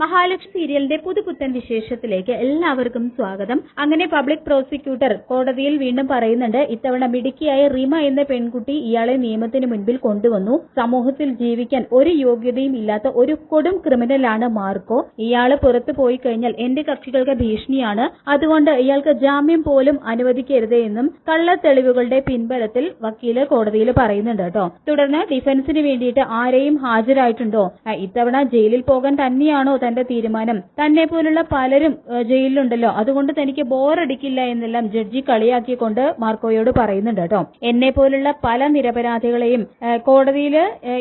മഹാലക്ഷ്മി സീരിയലിന്റെ പുതുപുത്തൻ വിശേഷത്തിലേക്ക് എല്ലാവർക്കും സ്വാഗതം. അങ്ങനെ പബ്ലിക് പ്രോസിക്യൂട്ടർ കോടതിയിൽ വീണ്ടും പറയുന്നുണ്ട്, ഇത്തവണ മിടുക്കിയായ റിമ എന്ന പെൺകുട്ടി ഇയാളെ നിയമത്തിന് മുൻപിൽ കൊണ്ടുവന്നു. സമൂഹത്തിൽ ജീവിക്കാൻ ഒരു യോഗ്യതയും ഇല്ലാത്ത ഒരു കൊടും ക്രിമിനലാണ് മാർക്കോ. ഇയാള് പുറത്തു പോയി കഴിഞ്ഞാൽ എന്റെ കക്ഷികൾക്ക് ഭീഷണിയാണ്. അതുകൊണ്ട് ഇയാൾക്ക് ജാമ്യം പോലും അനുവദിക്കരുത് എന്നും കള്ളത്തെളിവുകളുടെ പിൻബലത്തിൽ വക്കീല് കോടതിയിൽ പറയുന്നുണ്ട് കേട്ടോ. തുടർന്ന് ഡിഫൻസിന് വേണ്ടിയിട്ട് ആരെയും ഹാജരായിട്ടുണ്ടോ, ഇത്തവണ ജയിലിൽ പോകാൻ തന്നെയാണോ തന്റെ തീരുമാനം, തന്നെ പോലുള്ള പലരും ജയിലിലുണ്ടല്ലോ, അതുകൊണ്ട് തനിക്ക് ബോറടിക്കില്ല എന്നെല്ലാം ജഡ്ജി കളിയാക്കിക്കൊണ്ട് മാർക്കോയോട് പറയുന്നുണ്ട് കേട്ടോ. എന്നെ പോലുള്ള പല നിരപരാധികളെയും കോടതിയിൽ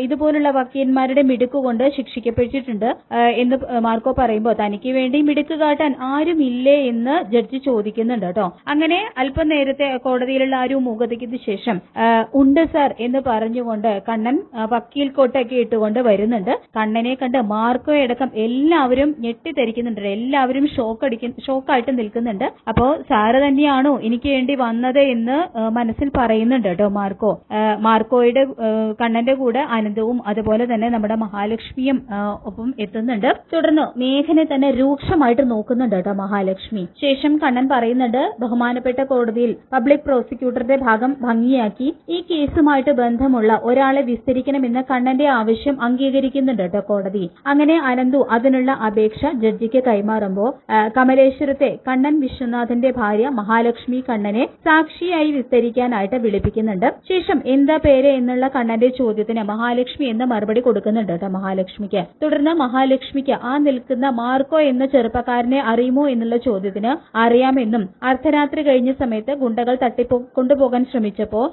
ഇതുപോലുള്ള വക്കീലന്മാരുടെ മിടുക്കുകൊണ്ട് ശിക്ഷിക്കപ്പെട്ടിട്ടുണ്ട് എന്ന് മാർക്കോ പറയുമ്പോൾ തനിക്ക് വേണ്ടി മിടുക്ക് കാട്ടാൻ ആരുമില്ലേ എന്ന് ജഡ്ജി ചോദിക്കുന്നുണ്ട് കേട്ടോ. അങ്ങനെ അല്പം നേരത്തെ കോടതിയിലുള്ള ആ ഒരു മുഖതയ്ക്ക് ശേഷം ഉണ്ട് സാർ എന്ന് പറഞ്ഞുകൊണ്ട് കണ്ണൻ വക്കീൽ കോട്ടൊക്കെ ഇട്ടുകൊണ്ട് വരുന്നുണ്ട്. കണ്ണനെ കണ്ട് മാർക്കോ അടക്കം എല്ലാവരും ഞെട്ടിത്തെരിക്കുന്നുണ്ട്, എല്ലാവരും ഷോക്കായിട്ട് നിൽക്കുന്നുണ്ട്. അപ്പോ സാറ് തന്നെയാണോ എനിക്ക് വേണ്ടി വന്നത് എന്ന് മനസ്സിൽ പറയുന്നുണ്ട് കേട്ടോ മാർക്കോയുടെ കണ്ണന്റെ കൂടെ അനന്തവും അതുപോലെ തന്നെ നമ്മുടെ മഹാലക്ഷ്മിയും ഒപ്പം എത്തുന്നുണ്ട്. തുടർന്ന് മേഘനെ തന്നെ രൂക്ഷമായിട്ട് നോക്കുന്നുണ്ട് കേട്ടോ മഹാലക്ഷ്മി. ശേഷം കണ്ണൻ പറയുന്നുണ്ട്, ബഹുമാനപ്പെട്ട കോടതിയിൽ പബ്ലിക് പ്രോസിക്യൂട്ടറുടെ ഭാഗം ഭംഗിയാക്കി ഈ കേസുമായിട്ട് ബന്ധമുള്ള ഒരാളെ വിസ്തരിക്കണമെന്ന കണ്ണന്റെ ആവശ്യം അംഗീകരിക്കുന്നുണ്ട് കേട്ടോ കോടതി. അങ്ങനെ അനന്തു അതിനുള്ള അപേക്ഷ ജഡ്ജിക്ക് കൈമാറുമ്പോൾ കമലേശ്വരത്തെ കണ്ണൻ വിശ്വനാഥന്റെ ഭാര്യ മഹാലക്ഷ്മി കണ്ണനെ സാക്ഷിയായി വിസ്തരിക്കാനായിട്ട് വിളിപ്പിക്കുന്നുണ്ട്. ശേഷം എന്താ പേര് എന്നുള്ള കണ്ണന്റെ ചോദ്യത്തിന് മഹാലക്ഷ്മി എന്ന മറുപടി കൊടുക്കുന്നുണ്ട് കേട്ടോ മഹാലക്ഷ്മിക്ക്. തുടർന്ന് മഹാലക്ഷ്മിക്ക് ആ നിൽക്കുന്ന മാർക്കോ എന്ന ചെറുപ്പക്കാരനെ അറിയുമോ എന്നുള്ള ചോദ്യത്തിന് അറിയാമെന്നും അർദ്ധരാത്രി കഴിഞ്ഞ സമയത്ത് ഗുണ്ടകൾ കൊണ്ടുപോകാൻ ശ്രമിച്ചപ്പോ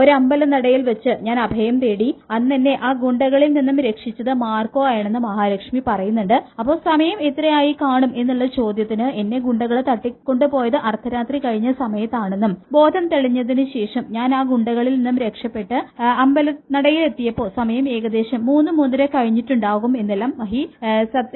ഒരു അമ്പലനടയിൽ വെച്ച് ഞാൻ അഭയം തേടി, അന്ന് എന്നെ ആ ഗുണ്ടകളിൽ നിന്നും രക്ഷിച്ചത് മാർക്കോ ആണെന്ന് മഹാലക്ഷ്മി പറയുന്നുണ്ട്. അപ്പോൾ സമയം എത്രയായി കാണും എന്നുള്ള ചോദ്യത്തിന് എന്നെ ഗുണ്ടകൾ തട്ടിക്കൊണ്ടുപോയത് അർദ്ധരാത്രി കഴിഞ്ഞ സമയത്താണെന്നും ബോധം തെളിഞ്ഞതിന് ശേഷം ഞാൻ ആ ഗുണ്ടകളിൽ നിന്നും രക്ഷപ്പെട്ട് അമ്പലനടയിൽ എത്തിയപ്പോൾ സമയം ഏകദേശം 3-3:30 കഴിഞ്ഞിട്ടുണ്ടാകും എന്നെല്ലാം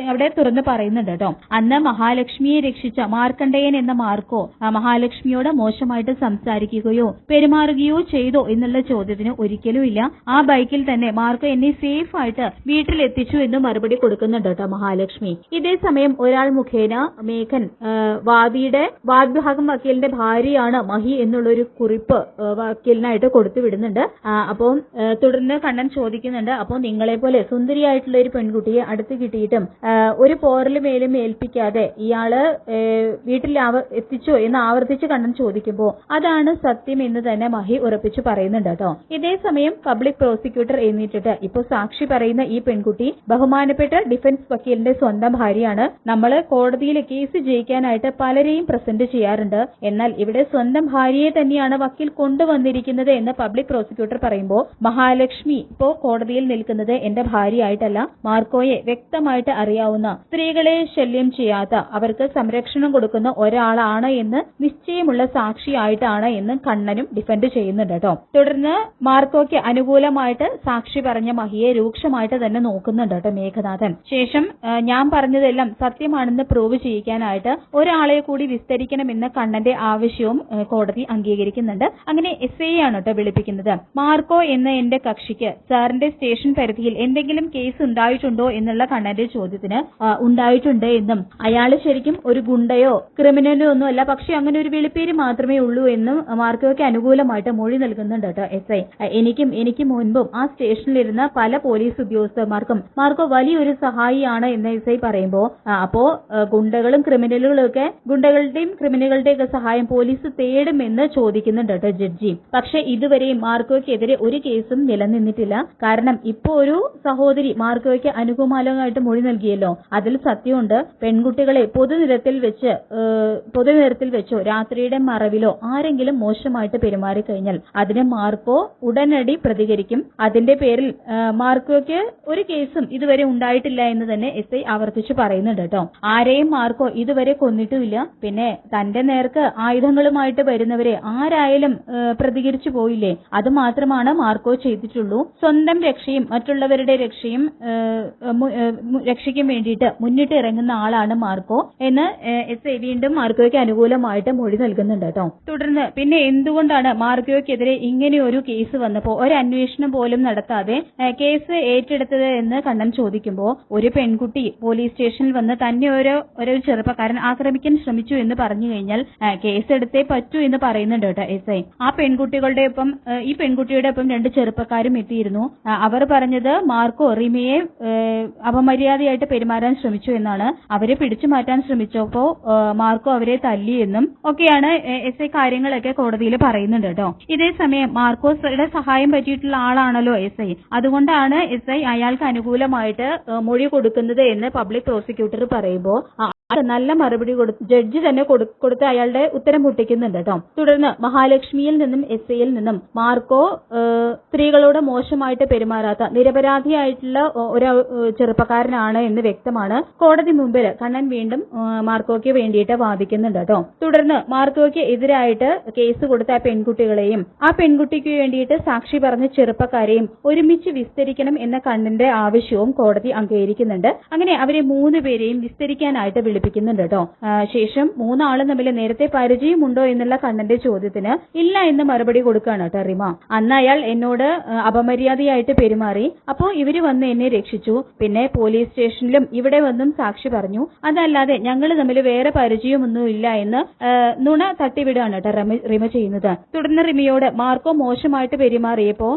അവിടെ തുറന്ന് പറയുന്നുണ്ട് കേട്ടോ. അന്ന് മഹാലക്ഷ്മിയെ രക്ഷിച്ച മാർക്കണ്ഡേയൻ എന്ന മാർക്കോ മഹാലക്ഷ്മിയോട് മോശമായിട്ട് സംസാരിക്കുകയോ പെരുമാറുകയോ ചെയ്തോ എന്നുള്ള ചോദ്യത്തിന് ഒരിക്കലും ഇല്ല. ആ ബൈക്കിൽ തന്നെ മാർക്കോ എന്നെ സേഫ് ആയിട്ട് വീട്ടിലെത്തിച്ചു എന്ന് മറുപടി കൊടുക്കുന്നുണ്ട് കേട്ടോ മഹാലക്ഷ്മി. ഇതേ സമയം ഒരാൾ മുഖേന മേഘൻ വാദ്വിഭാഗം വക്കീലിന്റെ ഭാര്യയാണ് മഹി എന്നുള്ളൊരു കുറിപ്പ് വക്കീലിനായിട്ട് കൊടുത്തു വിടുന്നുണ്ട്. അപ്പോൾ തുടർന്ന് കണ്ണൻ ചോദിക്കുന്നുണ്ട്, അപ്പോൾ നിങ്ങളെ പോലെ സുന്ദരിയായിട്ടുള്ള ഒരു പെൺകുട്ടിയെ അടുത്ത് കിട്ടിയിട്ടും ഒരു പോറല് മേലും ഏൽപ്പിക്കാതെ ഇയാള് വീട്ടിൽ എത്തിച്ചോ എന്ന് ആവർത്തിച്ച് കണ്ണൻ ചോദിക്കുമ്പോൾ അതാണ് സത്യം എന്ന് തന്നെ മഹി ഉറപ്പിച്ചു പറയുന്നുണ്ട് കേട്ടോ. ഇതേ സമയം പബ്ലിക് പ്രോസിക്യൂട്ടർ എഴുന്നേറ്റിട്ട് ഇപ്പോൾ സാക്ഷി പറയുന്ന ഈ പെൺകുട്ടി ബഹുമാനപ്പെട്ട ഡിഫൻസ് വക്കീലിന്റെ സ്വന്തം ഭാര്യയാണ്. നമ്മൾ കോടതിയിൽ കേസ് ജയിക്കാനായിട്ട് പലരെയും പ്രസന്റ് ചെയ്യാറുണ്ട്, എന്നാൽ ഇവിടെ സ്വന്തം ഭാര്യയെ തന്നെയാണ് വക്കീൽ കൊണ്ടുവന്നിരിക്കുന്നത് എന്ന് പബ്ലിക് പ്രോസിക്യൂട്ടർ പറയുമ്പോൾ മഹാലക്ഷ്മി ഇപ്പോ കോടതിയിൽ നിൽക്കുന്നത് എന്റെ ഭാര്യയായിട്ടല്ല, മാർക്കോയെ വ്യക്തമായിട്ട് അറിയാവുന്ന, സ്ത്രീകളെ ശല്യം ചെയ്യാത്ത, അവർക്ക് സംരക്ഷണം കൊടുക്കുന്ന ഒരാളാണ് എന്ന് നിശ്ചയമുള്ള സാക്ഷിയായിട്ടാണ് എന്ന് കണ്ണനും ഡിഫെൻഡ് ചെയ്യുന്നുണ്ട് കേട്ടോ. തുടർന്ന് മാർക്കോയ്ക്ക് അനുകൂലമായിട്ട് സാക്ഷി പറഞ്ഞ മഹിയെ രൂക്ഷമായിട്ട് തന്നെ നോക്കുന്നുണ്ട് കേട്ടോ മേഘനാഥൻ. ശേഷം ഞാൻ പറഞ്ഞതെല്ലാം സത്യമാണെന്ന് പ്രൂവ് ചെയ്യിക്കാനായിട്ട് ഒരാളെ കൂടി വിസ്തരിക്കണമെന്ന കണ്ണന്റെ ആവശ്യവും കോടതി അംഗീകരിക്കുന്നുണ്ട്. അങ്ങനെ SI ആണ് കേട്ടോ വിളിപ്പിക്കുന്നത്. മാർക്കോ എന്ന എന്റെ കക്ഷിക്ക് സാറിന്റെ സ്റ്റേഷൻ പരിധിയിൽ എന്തെങ്കിലും കേസ് ഉണ്ടായിട്ടുണ്ടോ എന്നുള്ള കണ്ണന്റെ ചോദ്യത്തിന് ഉണ്ടായിട്ടുണ്ട് എന്നും അയാൾ ശരിക്കും ഒരു ഗുണ്ടയോ ക്രിമിനലോ ഒന്നും അല്ല, പക്ഷെ അങ്ങനെ ഒരു വിളിപ്പേര് മാത്രമേ ഉള്ളൂ എന്നും മാർക്കോയ്ക്ക് അനുകൂലമായിട്ട് മൊഴി നൽകുന്നുണ്ട് കേട്ടോ SI. എനിക്ക് മുൻപും ആ സ്റ്റേഷനിലിരുന്ന പല പോലീസ് ഉദ്യോഗസ്ഥന്മാർക്കും മാർക്കോ വലിയൊരു സഹായിയാണ് എന്ന് SI പറയുമ്പോ അപ്പോ ഗുണ്ടകളുടെയും ക്രിമിനലുകളുടെയൊക്കെ സഹായം പോലീസ് തേടുമെന്ന് ചോദിക്കുന്നുണ്ട് കേട്ടോ ജഡ്ജി. പക്ഷെ ഇതുവരെയും മാർക്കോയ്ക്കെതിരെ ഒരു കേസും നിലനിന്നിട്ടില്ല. കാരണം ഇപ്പോ ഒരു സഹോദരി മാർക്കോയ്ക്ക് അനുകൂലമായിട്ട് മൊഴി നൽകിയല്ലോ, അതിൽ സത്യമുണ്ട്. പെൺകുട്ടികളെ പൊതുനിരത്തിൽ വെച്ചോ രാത്രിയുടെ മറവിലോ ആരെങ്കിലും മോശമായിട്ട് പെരുമാറിക്കഴിഞ്ഞാൽ അതിന് മാർക്കോ ഉടനടി പ്രതികരിക്കും. അതിന്റെ പേരിൽ മാർക്കോയ്ക്ക് ഒരു കേസും ഇതുവരെ ഉണ്ടായിട്ടില്ല എന്ന് തന്നെ SI ആവർത്തിച്ചു പറയുന്നുണ്ട് കേട്ടോ. ആരെയും മാർക്കോ ഇതുവരെ കൊന്നിട്ടുമില്ല. പിന്നെ തന്റെ നേർക്ക് ആയുധങ്ങളുമായിട്ട് വരുന്നവരെ ആരായാലും പ്രതികരിച്ചു പോയില്ലേ, അത് മാത്രമാണ് മാർക്കോ ചെയ്തിട്ടുള്ളൂ. സ്വന്തം രക്ഷയും മറ്റുള്ളവരുടെ രക്ഷയ്ക്കും വേണ്ടിയിട്ട് മുന്നിട്ട് ഇറങ്ങുന്ന ആളാണ് മാർക്കോ എന്ന് SI വീണ്ടും മാർക്കോയ്ക്ക് അനുകൂലമായിട്ട് മൊഴി നൽകുന്നുണ്ട് കേട്ടോ. തുടർന്ന് പിന്നെ എന്തുകൊണ്ടാണ് മാർക്കോയ്ക്കെതിരെ ഇങ്ങനെ ഒരു കേസ് വന്നപ്പോ ഒരു അന്വേഷണം പോലും നടത്താതെ കേസ് ഏറ്റെടുത്തത് എന്ന് കണ്ണൻ ചോദിക്കുമ്പോൾ ഒരു പെൺകുട്ടി പോലീസ് സ്റ്റേഷനിൽ വന്ന് തന്നെ ഒരു ചെറുപ്പക്കാരൻ ആക്രമിക്കാൻ ശ്രമിച്ചു എന്ന് പറഞ്ഞു കഴിഞ്ഞാൽ കേസെടുത്തേ പറ്റൂ എന്ന് പറയുന്നുണ്ട് കേട്ടോ SI. ആ പെൺകുട്ടികളുടെ ഒപ്പം ഈ പെൺകുട്ടിയുടെ ഒപ്പം 2 ചെറുപ്പക്കാരും എത്തിയിരുന്നു. അവർ പറഞ്ഞത് മാർക്കോ റിമയെ അപമര്യാദയായിട്ട് പെരുമാറാൻ ശ്രമിച്ചു എന്നാണ്. അവരെ പിടിച്ചു മാറ്റാൻ ശ്രമിച്ചപ്പോ മാർക്കോ അവരെ തല്ലിയെന്നും ഒക്കെയാണ് SI കാര്യങ്ങളൊക്കെ കോടതിയിൽ പറയുന്നുണ്ട് കേട്ടോ. ഇതേ സമയം മാർക്കോയുടെ സഹായം പറ്റിയിട്ടുള്ള ആളാണല്ലോ SI. അതുകൊണ്ടാണ് SI അയാൾക്ക് അനുകൂലമായിട്ട് മൊഴി കൊടുക്കുന്നത് എന്ന് പബ്ലിക് പ്രോസിക്യൂട്ടർ പറയുമ്പോൾ നല്ല മറുപടി കൊടുത്ത് ജഡ്ജി തന്നെ കൊടുത്ത് അയാളുടെ ഉത്തരം പൊട്ടിക്കുന്നുണ്ട് കേട്ടോ. തുടർന്ന് മഹാലക്ഷ്മിയിൽ നിന്നും SIയിൽ നിന്നും മാർക്കോ സ്ത്രീകളോട് മോശമായിട്ട് പെരുമാറാത്ത നിരപരാധിയായിട്ടുള്ള ഒരു ചെറുപ്പക്കാരനാണ് എന്ന് വ്യക്തമാണ്. കോടതി മുമ്പിൽ കണ്ണൻ വീണ്ടും മാർക്കോയ്ക്ക് വേണ്ടിയിട്ട് വാദിക്കുന്നുണ്ട് കേട്ടോ. തുടർന്ന് മാർക്കോയ്ക്ക് എതിരായിട്ട് കേസ് കൊടുത്ത ആ പെൺകുട്ടികളെയും ആ പെൺകുട്ടിക്ക് വേണ്ടിയിട്ട് സാക്ഷി പറഞ്ഞ ചെറുപ്പക്കാരെയും ഒരുമിച്ച് വിസ്തരിക്കണം എന്ന കണ്ണന്റെ ആവശ്യവും കോടതി അംഗീകരിക്കുന്നുണ്ട്. അങ്ങനെ അവരെ 3 പേരെയും വിസ്തരിക്കാനായിട്ട് വിളിപ്പിക്കുന്നുണ്ട് കേട്ടോ. ശേഷം 3 ആളും തമ്മിൽ നേരത്തെ പരിചയമുണ്ടോ എന്നുള്ള കണ്ണന്റെ ചോദ്യത്തിന് ഇല്ല എന്ന് മറുപടി കൊടുക്കുകയാണ് കേട്ടോ റിമ. അന്ന് അയാൾ എന്നോട് അപമര്യാദയായിട്ട് പെരുമാറി, അപ്പോ ഇവര് വന്ന് എന്നെ രക്ഷിച്ചു. പിന്നെ പോലീസ് സ്റ്റേഷനിലും ഇവിടെ വന്നും സാക്ഷി പറഞ്ഞു. അതല്ലാതെ ഞങ്ങൾ തമ്മിൽ വേറെ പരിചയമൊന്നും ഇല്ല എന്ന് നുണ തട്ടിവിടുകയാണ് കേട്ടോ റിമ ചെയ്യുന്നത്. തുടർന്ന് റിമയോട് മാർക്കോ മോശമായിട്ട് പെരുമാറിയപ്പോ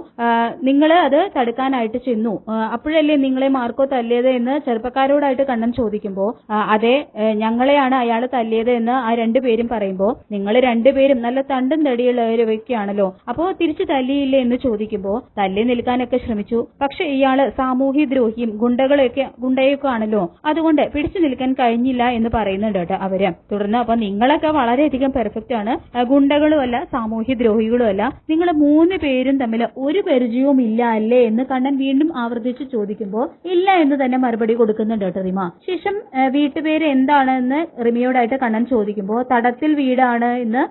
നിങ്ങൾ അത് തടുക്കാനായിട്ട് ചെന്നു, അപ്പോഴല്ലേ നിങ്ങളെ മാർക്കോ തല്ലിയത് എന്ന് ചെറുപ്പക്കാരോടായിട്ട് കണ്ണൻ ചോദിക്കുമ്പോ അതെ ഞങ്ങളെയാണ് അയാൾ തല്ലിയത് എന്ന് ആ 2 പേരും പറയുമ്പോ നിങ്ങൾ 2 പേരും നല്ല തണ്ടും തടിയുള്ളവരൊക്കെയാണല്ലോ, അപ്പോ തിരിച്ചു തല്ലിയില്ലേ എന്ന് ചോദിക്കുമ്പോ തല്ലി നിൽക്കാനൊക്കെ ശ്രമിച്ചു, പക്ഷെ ഇയാള് സാമൂഹ്യ ദ്രോഹിയും ഗുണ്ടയൊക്കെ ആണല്ലോ, അതുകൊണ്ട് പിടിച്ചു നിൽക്കാൻ കഴിഞ്ഞില്ല എന്ന് പറയുന്നുണ്ട് കേട്ടോ അവര്. തുടർന്ന് അപ്പൊ നിങ്ങളൊക്കെ വളരെയധികം പെർഫെക്റ്റ് ആണ്, ഗുണ്ടകളുമല്ല സാമൂഹ്യ ദ്രോഹികളുമല്ല, നിങ്ങൾ 3 പേരും തമ്മിൽ ഒരു പരിചയവും ഇല്ല അല്ലേ എന്ന് കണ്ണൻ വീണ്ടും ആവർത്തിച്ച് ചോദിക്കുമ്പോ ഇല്ല എന്ന് തന്നെ മറുപടി കൊടുക്കുന്നുണ്ട് കേട്ടോ റിമ. ശേഷം വീട്ടുപേര് എന്താണെന്ന് റിമയോടായിട്ട് കണ്ണൻ ചോദിക്കുമ്പോ തടത്തിൽ വീടാണ് എന്ന്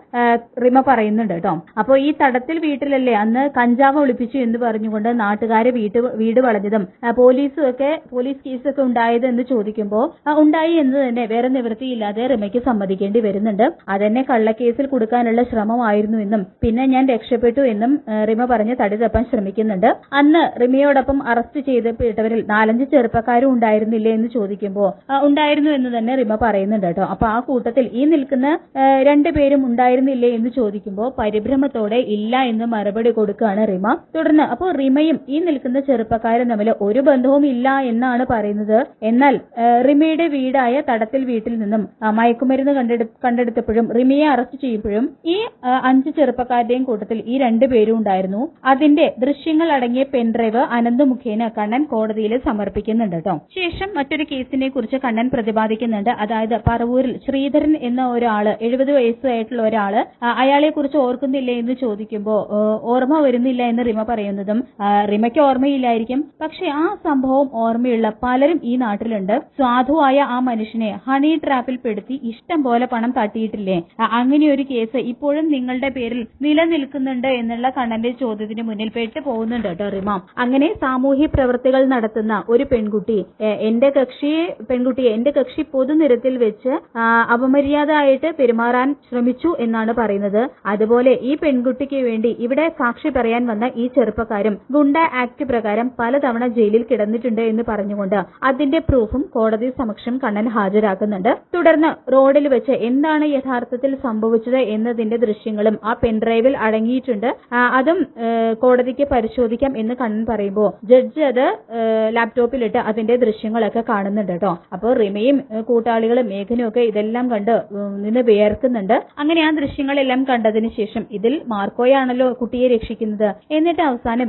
റിമ പറയുന്നുണ്ട് കേട്ടോ. അപ്പോ ഈ തടത്തിൽ വീട്ടിലല്ലേ അന്ന് കഞ്ചാവ് ഒളിപ്പിച്ചു എന്ന് പറഞ്ഞുകൊണ്ട് നാട്ടുകാരെ വീട് വളഞ്ഞതും പോലീസ് കേസൊക്കെ ഉണ്ടായത് എന്ന് ചോദിക്കുമ്പോ ഉണ്ടായി എന്ന് തന്നെ വേറെ നിവൃത്തിയില്ലാതെ റിമയ്ക്ക് സമ്മതിക്കേണ്ടി വരുന്നുണ്ട്. അതെന്നെ കള്ളക്കേസിൽ കൊടുക്കാനുള്ള ശ്രമമായിരുന്നു എന്നും പിന്നെ ഞാൻ രക്ഷപ്പെട്ടു എന്നും റിമ പറഞ്ഞ് തടി തപ്പാൻ ശ്രമിക്കുന്നുണ്ട്. അന്ന് റിമയോടൊപ്പം അറസ്റ്റ് ചെയ്തപ്പെട്ടവരിൽ 4-5 ചെറുപ്പക്കാരും ഉണ്ടായിരുന്നില്ലേ എന്ന് ചോദിക്കുമ്പോ ഉണ്ടായിരുന്നു എന്ന് തന്നെ റിമ പറയുന്നുണ്ട് കേട്ടോ. അപ്പൊ ആ കൂട്ടത്തിൽ ഈ നിൽക്കുന്ന 2 പേരും ഉണ്ടായിരുന്നില്ലേ എന്ന് ചോദിക്കുമ്പോ പരിഭ്രമത്തോടെ ഇല്ല എന്ന് മറുപടി കൊടുക്കുകയാണ് റിമ. തുടർന്ന് അപ്പോ റിമയും ഈ നിൽക്കുന്ന ചെറുപ്പക്കാരും തമ്മിൽ ഒരു ബന്ധവും ഇല്ല എന്നാണ് പറയുന്നത്. എന്നാൽ റിമയുടെ വീടായ തടത്തിൽ വീട്ടിൽ നിന്നും മയക്കുമരുന്ന് കണ്ടെടുത്തപ്പോഴും റിമയെ അറസ്റ്റ് ചെയ്യുമ്പോഴും ഈ 5 ചെറുപ്പക്കാരുടെയും കൂട്ടത്തിൽ ഈ 2 പേരും ഉണ്ടായിരുന്നു. അതിന്റെ ദൃശ്യങ്ങൾ അടങ്ങിയ പെൻഡ്രൈവ് അനന്ത് മുഖേന കണ്ണൻ കോടതിയിൽ സമർപ്പിക്കുന്നുണ്ട് കേട്ടോ. ശേഷം മറ്റൊരു കേസിനെ കുറിച്ച് കണ്ണൻ പ്രതിപാദിക്കുന്നുണ്ട്. അതായത് പറവൂരിൽ ശ്രീധരൻ എന്ന ഒരാള് 70 വയസ്സായിട്ടുള്ള ഒരാള് അയാളെ കുറിച്ച് ഓർക്കുന്നില്ലേ എന്ന് ചോദിക്കുമ്പോ ഓർമ്മ വരുന്നില്ല എന്ന് റിമ പറയുന്നതും റിമയ്ക്ക് ഓർമ്മയില്ലായിരിക്കും, പക്ഷെ ആ സംഭവം ഓർമ്മയുള്ള പലരും ഈ നാട്ടിലുണ്ട്. സാധുവായ ആ മനുഷ്യനെ ഹണി ട്രാപ്പിൽ പെടുത്തി ഇഷ്ടം പോലെ പണം തട്ടിയിട്ടില്ലേ, അങ്ങനെ ഒരു കേസ് ഇപ്പോഴും നിങ്ങളുടെ പേരിൽ നിലനിൽക്കുന്നുണ്ട് എന്നുള്ള കണ്ണന്റെ ചോദ്യത്തിന് മുന്നിൽ പെട്ടു പോകുന്നുണ്ട് കേട്ടോ റിമ. അങ്ങനെ സാമൂഹ്യ പ്രവർത്തികൾ നടത്തുന്ന ഒരു പെൺകുട്ടിയെ എന്റെ കക്ഷി പൊതുനിരത്തിൽ വെച്ച് അപമര്യാദയായിട്ട് പെരുമാറാൻ ശ്രമിച്ചു എന്നാണ് പറയുന്നത്. അതുപോലെ ഈ പെൺകുട്ടിക്ക് വേണ്ടി ഇവിടെ സാക്ഷി പറയാൻ വന്ന ഈ ചെറുപ്പക്കാരും ഗുണ്ട ആക്ട് പ്രകാരം പലതവണ ജയിലിൽ കിടന്നിട്ടുണ്ട് എന്ന് പറഞ്ഞുകൊണ്ട് അതിന്റെ പ്രൂഫും കോടതി സമക്ഷം കണ്ണൻ ഹാജരാക്കുന്നുണ്ട്. തുടർന്ന് റോഡിൽ വെച്ച് എന്താണ് യഥാർത്ഥത്തിൽ സംഭവിച്ചത് എന്നതിന്റെ ദൃശ്യങ്ങളും ആ പെൻഡ്രൈവിൽ അടങ്ങിയിട്ടുണ്ട്, അതും കോടതിക്ക് പരിശോധിക്കാം എന്ന് കണ്ണൻ പറയുമ്പോ ജഡ്ജ് അത് ലാപ്ടോപ്പിലിട്ട് അതിന്റെ ദൃശ്യങ്ങളൊക്കെ കാണുന്നുണ്ട് കേട്ടോ. അപ്പൊ റിമയും കൂട്ടാളികളും മേഘനും ഒക്കെ ഇതെല്ലാം കണ്ട് നിന്ന് വിയർക്കുന്നുണ്ട്. അങ്ങനെ ആ ദൃശ്യങ്ങളെല്ലാം കണ്ടതിന് ശേഷം ഇതിൽ മാർക്കോയാണല്ലോ കുട്ടിയെ രക്ഷിക്കുന്നത്, എന്നിട്ട് അവസാനം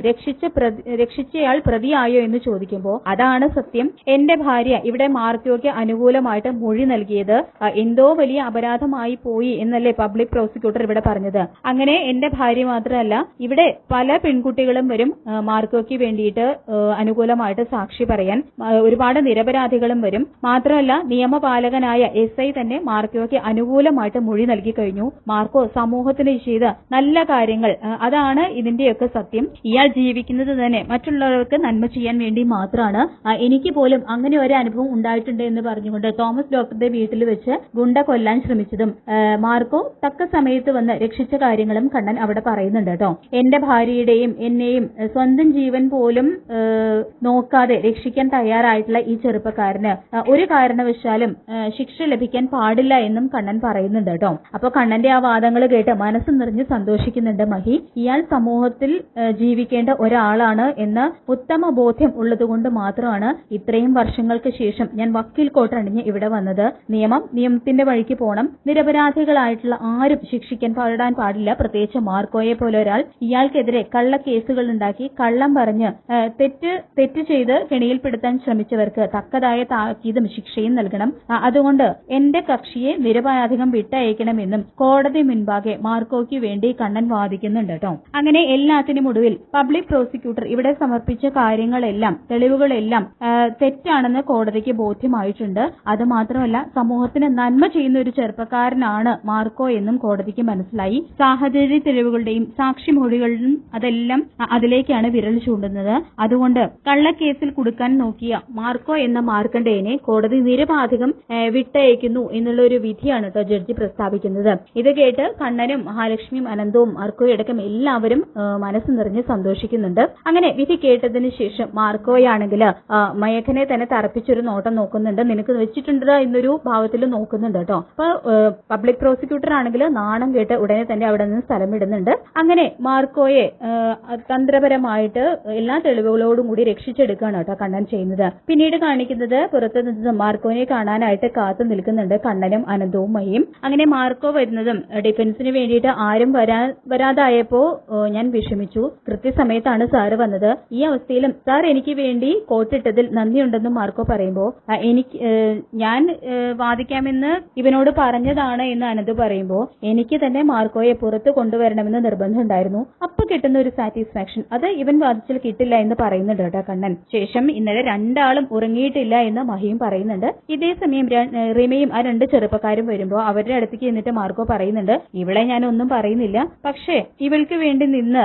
രക്ഷിച്ചയാൾ പ്രതിയായോ എന്ന് ചോദിക്കുമ്പോ അതാണ് സത്യം, എന്റെ ഭാര്യ ഇവിടെ മാർക്കോയ്ക്ക് അനുകൂലമായിട്ട് മൊഴി നൽകിയത് എന്തോ വലിയ അപരാധമായി പോയി എന്നല്ലേ പബ്ലിക് പ്രോസിക്യൂട്ടർ ഇവിടെ പറഞ്ഞത്. അങ്ങനെ എന്റെ ഭാര്യ മാത്രമല്ല ഇവിടെ പല പെൺകുട്ടികളും വരും മാർക്കോയ്ക്ക് വേണ്ടിയിട്ട് അനുകൂലമായിട്ട് സാക്ഷി പറയാൻ, ഒരുപാട് നിരപരാധികളും വരും. മാത്രമല്ല നിയമ നിയമപാലകനായ SI തന്നെ മാർക്കോയ്ക്ക് അനുകൂലമായിട്ട് മൊഴി നൽകി കഴിഞ്ഞു. മാർക്കോ സമൂഹത്തിന് ചെയ്ത നല്ല കാര്യങ്ങൾ, അതാണ് ഇതിന്റെയൊക്കെ സത്യം. ഇയാൾ ജീവിക്കുന്നത് തന്നെ മറ്റുള്ളവർക്ക് നന്മ ചെയ്യാൻ വേണ്ടി മാത്രമാണ്. എനിക്ക് പോലും അങ്ങനെ ഒരു അനുഭവം ഉണ്ടായിട്ടുണ്ട് എന്ന് പറഞ്ഞുകൊണ്ട് തോമസ് ഡോക്ടറുടെ വീട്ടിൽ വെച്ച് ഗുണ്ട കൊല്ലാൻ ശ്രമിച്ചതും മാർക്കോ തക്ക സമയത്ത് വന്ന് രക്ഷിച്ച കാര്യങ്ങളും കണ്ണൻ അവിടെ പറയുന്നുണ്ട് കേട്ടോ. എന്റെ ഭാര്യയുടെയും എന്നെയും സ്വന്തം ജീവൻ പോലും നോക്കാതെ രക്ഷിക്കാൻ തയ്യാറായിട്ടുള്ള ഈ ചെറുപ്പക്കാരന് ഒരു കാരണവശാലും ശിക്ഷ ലഭിക്കാൻ പാടില്ല എന്നും കണ്ണൻ പറയുന്നുണ്ട് കേട്ടോ. അപ്പൊ കണ്ണന്റെ ആ വാദങ്ങൾ കേട്ട് മനസ്സ് നിറഞ്ഞ് സന്തോഷിക്കുന്നുണ്ട് മഹി. ഇയാൾ സമൂഹത്തിൽ ജീവിക്കേണ്ട ഒരാളാണ് എന്ന ഉത്തമ ബോധ്യം ഉള്ളതുകൊണ്ട് മാത്രമാണ് ഇത്രയും വർഷങ്ങൾക്ക് ശേഷം ഞാൻ വക്കീൽ കോട്ട് അണിഞ്ഞ് ഇവിടെ വന്നത്. നിയമത്തിന്റെ വഴിക്ക് പോകണം. നിരപരാധികളായിട്ടുള്ള ആരും ശിക്ഷിക്കാൻ പാടില്ല. പ്രത്യേകിച്ച് മാർക്കോയെ പോലെ ഒരാൾ ഇയാൾക്കെതിരെ കള്ള കേസുകൾ ഉണ്ടാക്കി കള്ളം പറഞ്ഞ് തെറ്റ് ചെയ്ത് കെണിയിൽപ്പെടുത്താൻ ശ്രമിച്ചവർക്ക് തക്കതായ താക്കീതും ശിക്ഷയും നൽകണം. അതുകൊണ്ട് എന്റെ കക്ഷിയെ നിരപരാധികം വിട്ടയക്കണമെന്നും കോടതി മുൻപാകെ മാർക്കോയ്ക്ക് വേണ്ടി കണ്ണൻ വാദിക്കുന്നുണ്ട് കേട്ടോ. അങ്ങനെ എല്ലാത്തിനും ഒടുവിൽ പബ്ലിക് പ്രോസിക്യൂട്ടർ ഇവിടെ സമർപ്പിച്ച കാര്യങ്ങളെല്ലാം, തെളിവുകളെല്ലാം തെറ്റാണെന്ന് കോടതിക്ക് ബോധ്യമായിട്ടുണ്ട്. അതുമാത്രമല്ല സമൂഹത്തിന് നന്മ ചെയ്യുന്ന ഒരു ചെറുപ്പക്കാരനാണ് മാർക്കോ എന്നും കോടതിക്ക് മനസ്സിലായി. സാഹചര്യ തെളിവുകളുടെയും സാക്ഷിമൊഴികളുടെയും അതെല്ലാം അതിലേക്കാണ് വിരൽ ചൂണ്ടുന്നത്. അതുകൊണ്ട് കള്ളക്കേസിൽ കുടുക്കാൻ നോക്കിയ മാർക്കോ എന്ന മാർക്കണ്ഡേയനെ കോടതി നിരപരാധികം വിട്ടയക്കുന്നു എന്നുള്ള ഒരു വിധിയാണ് കേട്ടോ ജഡ്ജി പ്രസ്താവിക്കുന്നത്. ഇത് കേട്ട് കണ്ണനും മഹാലക്ഷ്മിയും അനന്തവും മാർക്കോയടക്കം എല്ലാവരും മനസ്സ് നിറഞ്ഞ് സന്തോഷിക്കുന്നുണ്ട്. അങ്ങനെ വിധി കേട്ടതിന് ശേഷം മാർക്കോയാണെങ്കിൽ മേഘനെ തന്നെ തറപ്പിച്ചൊരു നോട്ടം നോക്കുന്നുണ്ട്. നിനക്ക് വെച്ചിട്ടുണ്ട് എന്നൊരു ഭാവത്തിൽ നോക്കുന്നുണ്ട് കേട്ടോ. അപ്പൊ പബ്ലിക് പ്രോസിക്യൂട്ടർ ആണെങ്കിൽ നാണം കേട്ട് ഉടനെ തന്നെ അവിടെ നിന്ന് സ്ഥലം വിടുന്നുണ്ട്. അങ്ങനെ മാർക്കോയെ തന്ത്രപരമായിട്ട് എല്ലാ തെളിവുകളോടും കൂടി രക്ഷിച്ചെടുക്കുകയാണ് കേട്ടോ കണ്ണൻ ചെയ്യുന്നത്. പിന്നീട് കാണിക്കുന്നത് പുറത്തു നിന്ന് മാർക്കോനെ കാണാനായിട്ട് കാത്തു നിൽക്കുന്നുണ്ട് കണ്ണനും അനന്തവും മഹിയും. അങ്ങനെ മാർക്കോ വരുന്നതും ഡിഫൻസിന് വേണ്ടിയിട്ട് ആരും വരാതായപ്പോ ഞാൻ വിഷമിച്ചു. കൃത്യസമയത്താണ് സാറ് വന്നത്. ഈ അവസ്ഥയിലും സാർ എനിക്ക് വേണ്ടി കോട്ടിട്ടതിൽ നന്ദിയുണ്ടെന്നും മാർക്കോ പറയുമ്പോ ഞാൻ വാദിക്കാമെന്ന് ഇവനോട് പറഞ്ഞതാണ് എന്ന് അനന്ത് പറയുമ്പോ എനിക്ക് തന്നെ മാർക്കോയെ പുറത്തു കൊണ്ടുവരണമെന്ന് നിർബന്ധമുണ്ടായിരുന്നു. അപ്പൊ കിട്ടുന്ന ഒരു സാറ്റിസ്ഫാക്ഷൻ അത് ഇവൻ വാദിച്ചാൽ കിട്ടില്ല എന്ന് പറയുന്നുണ്ട് കേട്ടോ കണ്ണൻ. ശേഷം ഇന്നലെ രണ്ടാളും ഉറങ്ങിയിട്ടില്ല എന്ന് മഹിയും പറയുന്നുണ്ട്. ഇതേ സമയം റിമയും ആ രണ്ട് ചെറുപ്പക്കാരും വരുമ്പോ അവരുടെ അടുത്തേക്ക് എന്നിട്ട് മാർക്കോ പറയുന്നുണ്ട്, ഇവളെ ഞാൻ ഒന്നും പറയുന്നില്ല, പക്ഷേ ഇവൾക്ക് വേണ്ടി നിന്ന്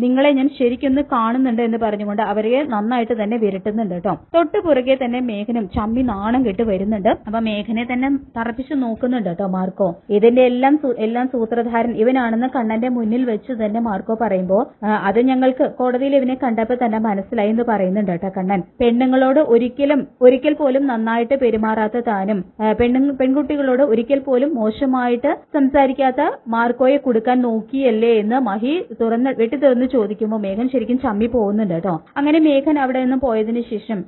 നിങ്ങളെ ഞാൻ ശരിക്കൊന്ന് കാണുന്നുണ്ട് എന്ന് പറഞ്ഞുകൊണ്ട് അവരെ നന്നായിട്ട് തന്നെ വിരട്ടുന്നുണ്ട് കേട്ടോ. തൊട്ടു പുറകെ തന്നെ മേഘനും ചമ്മി നാണം കെട്ട് വരുന്നുണ്ട്. അപ്പൊ മേഘനെ തന്നെ തറപ്പിച്ചു നോക്കുന്നുണ്ട് കേട്ടോ മാർക്കോ. ഇതിന്റെ എല്ലാം സൂത്രധാരൻ ഇവനാണെന്ന് കണ്ണന്റെ മുന്നിൽ വെച്ച് തന്നെ മാർക്കോ പറയുമ്പോ അത് ഞങ്ങൾക്ക് കോടതിയിൽ ഇവനെ കണ്ടപ്പോ തന്നെ മനസ്സിലായി എന്ന് പറയുന്നുണ്ട് കേട്ടോ കണ്ണൻ. പെണ്ണുങ്ങളോട് ഒരിക്കൽ പോലും നന്നായിട്ട് പെരുമാറാത്ത താനും പെൺകുട്ടികളോട് ഒരിക്കൽ പോലും മോശമായിട്ട് സംസാരിക്കാത്ത മാർക്കോയെ കൊടുക്കാൻ നോക്കിയല്ലേ എന്ന് മഹി വെട്ടി തുറന്ന് ചോദിക്കുമ്പോൾ മേഘൻ ശരിക്കും ചമ്മി പോകുന്നുണ്ട് കേട്ടോ. അങ്ങനെ മേഘൻ അവിടെ നിന്ന് പോയതിനു ശേഷം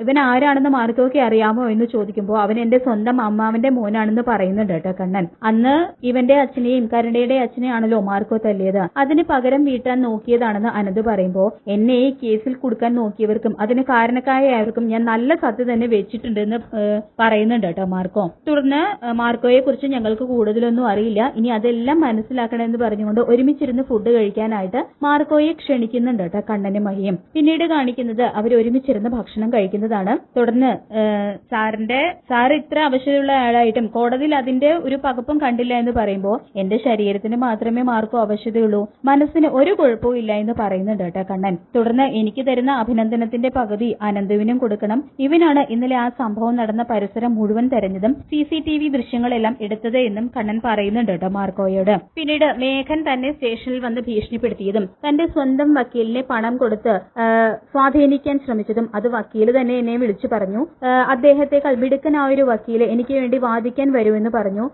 ഇവൻ ആരാണെന്ന് മാർക്കോയ്ക്ക് അറിയാമോ എന്ന് ചോദിക്കുമ്പോൾ അവൻ എന്റെ സ്വന്തം അമ്മാവന്റെ മോനാണെന്ന് പറയുന്നുണ്ട് കേട്ടോ കണ്ണൻ. അന്ന് ഇവന്റെ അച്ഛനെയും കരുണയുടെ അച്ഛനെയാണല്ലോ മാർക്കോ തല്ലിയത്, അതിന് പകരം വീട്ടാൻ നോക്കിയതാണെന്ന് അനന്ത് പറയുമ്പോ എന്നെ ഈ കേസിൽ കൊടുക്കാൻ നോക്കിയവർക്കും അതിന് കാരണക്കാരായവർക്കും ഞാൻ നല്ല സത്യം തന്നെ വെച്ചിട്ടുണ്ടെന്ന് പറയുന്നുണ്ട് കേട്ടോ മാർക്കോ. തുടർന്ന് മാർക്കോയെ കുറിച്ച് ഞങ്ങൾക്ക് കൂടുതലൊന്നും അറിയില്ല, ഇനി അതെല്ലാം മനസ്സിലാക്കണമെന്ന് പറഞ്ഞുകൊണ്ട് ഒരുമിച്ചിരുന്ന് ഫുഡ് കഴിക്കാനായിട്ട് മാർക്കോയെ ക്ഷണിക്കുന്നുണ്ട് കേട്ടോ കണ്ണനും മഹിയും. പിന്നീട് കാണിക്കുന്നത് അവർ ഒരുമിച്ചിരുന്ന് ഭക്ഷണം കഴിക്കുന്നതാണ്. തുടർന്ന് സാർ ഇത്ര അവശതയുള്ള ആളായിട്ടും കോടതിയിൽ അതിന്റെ ഒരു പകപ്പും കണ്ടില്ല എന്ന് പറയുമ്പോ എന്റെ ശരീരത്തിന് മാത്രമേ മാർക്കോ അവശതയുള്ളൂ, മനസ്സിന് ഒരു കുഴപ്പവും ഇല്ല എന്ന് പറയുന്നുണ്ട് കേട്ടോ കണ്ണൻ. തുടർന്ന് എനിക്ക് തരുന്ന അഭിനന്ദനത്തിന്റെ പകുതി അനന്തുവിനും കൊടുക്കണം. ഇവനാണ് ഇന്നലെ ആ സംഭവം നടന്ന പരിസരം മുഴുവൻ തെരഞ്ഞതും CCTV ദൃശ്യങ്ങളെല്ലാം എടുത്തത് എന്നും കണ്ണൻ പറയുന്നുണ്ട് കേട്ടോ മാർക്കോയോട്. പിന്നീട് മേഘൻ തന്നെ സ്റ്റേഷനിൽ വന്ന് ഭീഷണിപ്പെടുത്തിയതും തന്റെ സ്വന്തം വക്കീലിനെ പണം കൊടുത്ത് സ്വാധീനിക്കാൻ ശ്രമിച്ചതും അത് വക്കീല് തന്നെ എന്നെ വിളിച്ചു പറഞ്ഞു. അദ്ദേഹത്തെക്കാൾ മിടുക്കനായ ഒരു വക്കീല് എനിക്ക് വേണ്ടി വാദിക്കാൻ വരുമെന്ന് പറഞ്ഞു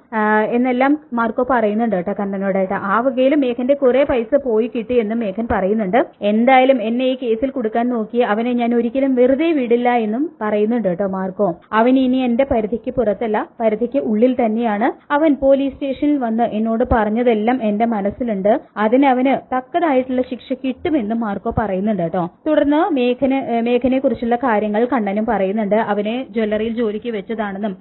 എന്നെല്ലാം മാർക്കോ പറയുന്നുണ്ട് കേട്ടോ കണ്ണനോടായിട്ട്. ആ വകയിൽ മേഘന്റെ കുറെ പൈസ പോയി കിട്ടി എന്നും മേഘൻ പറയുന്നുണ്ട്. എന്തായാലും എന്നെ ഈ കേസിൽ കൊടുക്കാൻ നോക്കി അവനെ ഞാൻ ഒരിക്കലും വെറുതെ വിടില്ല എന്നും പറയുന്നുണ്ട് കേട്ടോ മാർക്കോ. അവൻ ഇനി എന്റെ പരിധിക്ക് പുറത്തല്ല, പരിധിക്ക് ഉള്ളിൽ തന്നെയാണ്. അവൻ പോലീസ് സ്റ്റേഷനിൽ വന്ന് എന്നോട് പറഞ്ഞതെല്ലാം എന്റെ മനസ്സിലുണ്ട്, അതിനവന് തക്കതായിട്ടുള്ള ശിക്ഷ കിട്ടുമെന്നും മാർക്കോ പറയുന്നുണ്ട് കേട്ടോ. തുടർന്ന് മേഘനെ കുറിച്ചുള്ള കാര്യങ്ങൾ കണ്ണനും പറയുന്നുണ്ട്. അവനെ ജ്വല്ലറിയിൽ ജോലിക്ക് വെച്ചതാണെന്നും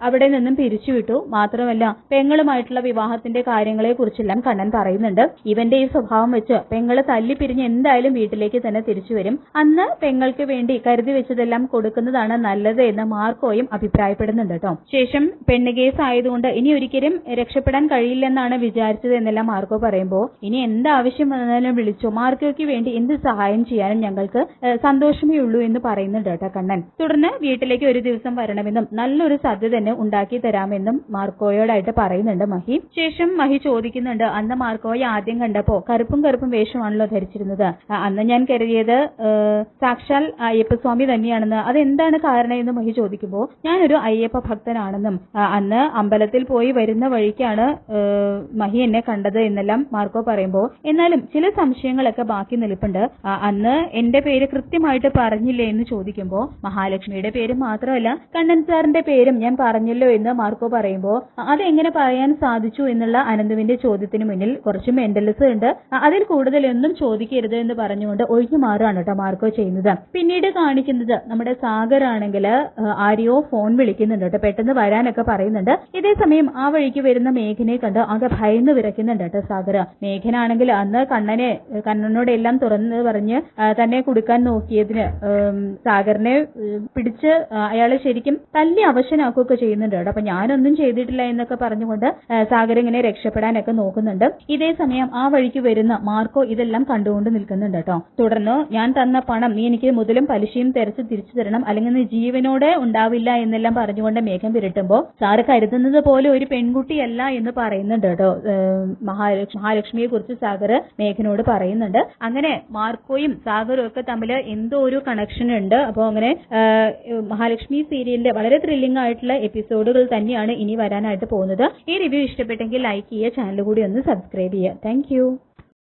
അവിടെ നിന്നും പിരിച്ചുവിട്ടു, മാത്രമല്ല പെങ്ങളുമായിട്ടുള്ള വിവാഹത്തിന്റെ കാര്യങ്ങളെ കുറിച്ചെല്ലാം കണ്ണൻ പറയുന്നുണ്ട്. ഇവന്റെ ഈ സ്വഭാവം വെച്ച് പെങ്ങള് തല്ലിപ്പിരിഞ്ഞ് എന്തായാലും വീട്ടിലേക്ക് തന്നെ തിരിച്ചു വരും. അന്ന് പെങ്ങൾക്ക് വേണ്ടി കരുതി വെച്ചതെല്ലാം കൊടുക്കുന്നതാണ് നല്ലത് നല്ലത് എന്ന് മാർക്കോയും അഭിപ്രായപ്പെടുന്നുണ്ട് കേട്ടോ. ശേഷം പെണ്ണ് കേസ് ആയതുകൊണ്ട് ഇനി ഒരിക്കലും രക്ഷപ്പെടാൻ കഴിയില്ലെന്നാണ് വിചാരിച്ചത് എന്നെല്ലാം മാർക്കോ പറയുമ്പോൾ ഇനി എന്താവശ്യം വന്നാലും വിളിച്ചോ, മാർക്കോയ്ക്ക് വേണ്ടി എന്ത് സഹായം ചെയ്യാനും ഞങ്ങൾക്ക് സന്തോഷമേ ഉള്ളൂ എന്ന് പറയുന്നുണ്ട് കേട്ടോ കണ്ണൻ. തുടർന്ന് വീട്ടിലേക്ക് ഒരു ദിവസം വരണമെന്നും നല്ലൊരു സദ്യ തന്നെ ഉണ്ടാക്കി തരാമെന്നും മാർക്കോയോടായിട്ട് പറയുന്നുണ്ട് മഹി. ശേഷം മഹി ചോദിക്കുന്നുണ്ട്, അന്ന് മാർക്കോയെ ആദ്യം കണ്ടപ്പോ കറുപ്പും ധരിച്ചിരുന്നത്. അന്ന് ഞാൻ കരുതിയത് സാക്ഷാൽ അയ്യപ്പസ്വാമി തന്നെയാണെന്ന്. അതെന്താണ് കാരണം എന്ന് മഹി ചോദിക്കുമ്പോൾ ഞാനൊരു അയ്യപ്പ ഭക്തനാണെന്നും അന്ന് അമ്പലത്തിൽ പോയി വരുന്ന വഴിക്കാണ് മഹി എന്നെ കണ്ടത് എന്നെല്ലാം മാർക്കോ പറയുമ്പോൾ എന്നാലും ചില സംശയങ്ങളൊക്കെ ബാക്കി നിൽപ്പുണ്ട്. അന്ന് എന്റെ പേര് കൃത്യമായിട്ട് പറഞ്ഞില്ലേ എന്ന് ചോദിക്കുമ്പോൾ മഹാലക്ഷ്മിയുടെ പേര് മാത്രമല്ല കണ്ണൻ സാറിന്റെ പേരും ഞാൻ പറഞ്ഞല്ലോ എന്ന് മാർക്കോ പറയുമ്പോൾ അതെങ്ങനെ പറയാൻ സാധിച്ചു എന്നുള്ള അനന്തുവിന്റെ ചോദ്യത്തിന് മുന്നിൽ കുറച്ച് മെന്റലിസം ഉണ്ട്, അതിൽ കൂടുതലൊന്നും ചോദിക്കരുത് എന്ന് പറഞ്ഞുകൊണ്ട് ഒഴിഞ്ഞു മാറുകയാണ് കേട്ടോ മാർക്കോ ചെയ്യുന്നത്. പിന്നീട് കാണിക്കുന്നത് നമ്മുടെ സാഗർ ആണെങ്കിൽ ആരെയോ ഫോൺ വിളിക്കുന്നുണ്ട് കേട്ടോ, പെട്ടെന്ന് വരാനൊക്കെ പറയുന്നുണ്ട്. ഇതേ സമയം ആ വഴിക്ക് വരുന്ന മേഘനെ കണ്ട് ആകെ ഭയന്ന് വിറയ്ക്കുന്നുണ്ട് കേട്ടോ സാഗർ. മേഘനാണെങ്കിൽ അന്ന് കണ്ണനോട് എല്ലാം തുറന്ന് പറഞ്ഞ് തന്നെ കൊടുക്കാൻ നോക്കിയതിന് സാഗറിനെ പിടിച്ച് അയാളെ ശരിക്കും തല്ലി അവശനാക്കുകയൊക്കെ ചെയ്യുന്നുണ്ട് കേട്ടോ. അപ്പൊ ഞാനൊന്നും ചെയ്തിട്ടില്ല എന്നൊക്കെ പറഞ്ഞുകൊണ്ട് സാഗർ ഇങ്ങനെ രക്ഷപ്പെടാനൊക്കെ നോക്കുന്നുണ്ട്. ഇതേ സമയം ആ വഴിക്ക് വരുന്ന മാർക്കോ ഇതെല്ലാം കണ്ടുകൊണ്ട് നിൽക്കുന്നുണ്ട് കേട്ടോ. തുടർന്ന് ഞാൻ തന്ന പണം നീ എനിക്ക് മുതലും പലിശയും തിരിച്ചു തരണം, അല്ലെങ്കിൽ നീ ജീവനോടെ ഉണ്ടാവില്ല എന്നെല്ലാം പറഞ്ഞുകൊണ്ട് മേഘം വിരട്ടുമ്പോ സാറ് കരുതുന്നത് പോലെ ഒരു പെൺകുട്ടിയല്ല എന്ന് പറയുന്നുണ്ട് കേട്ടോ. മഹാലക്ഷ്മിയെ കുറിച്ച് സാഗർ മേഘനോട് പറയുന്നുണ്ട്. അങ്ങനെ മാർക്കോയും സാഗറും ഒക്കെ തമ്മിൽ എന്തോ ഒരു കണക്ഷൻ ഉണ്ട്. അപ്പോൾ അങ്ങനെ മഹാലക്ഷ്മി സീരിയലിന്റെ വളരെ ത്രില്ലിംഗ് ആയിട്ടുള്ള എപ്പിസോഡുകൾ തന്നെയാണ് ഇനി വരാനായിട്ട് പോകുന്നത്. ഈ റിവ്യൂ ഇഷ്ടപ്പെട്ടെങ്കിൽ ലൈക്ക് ചെയ്യുക, ചാനൽ കൂടി ഒന്ന് സബ്സ്ക്രൈബ് ചെയ്യുക. താങ്ക്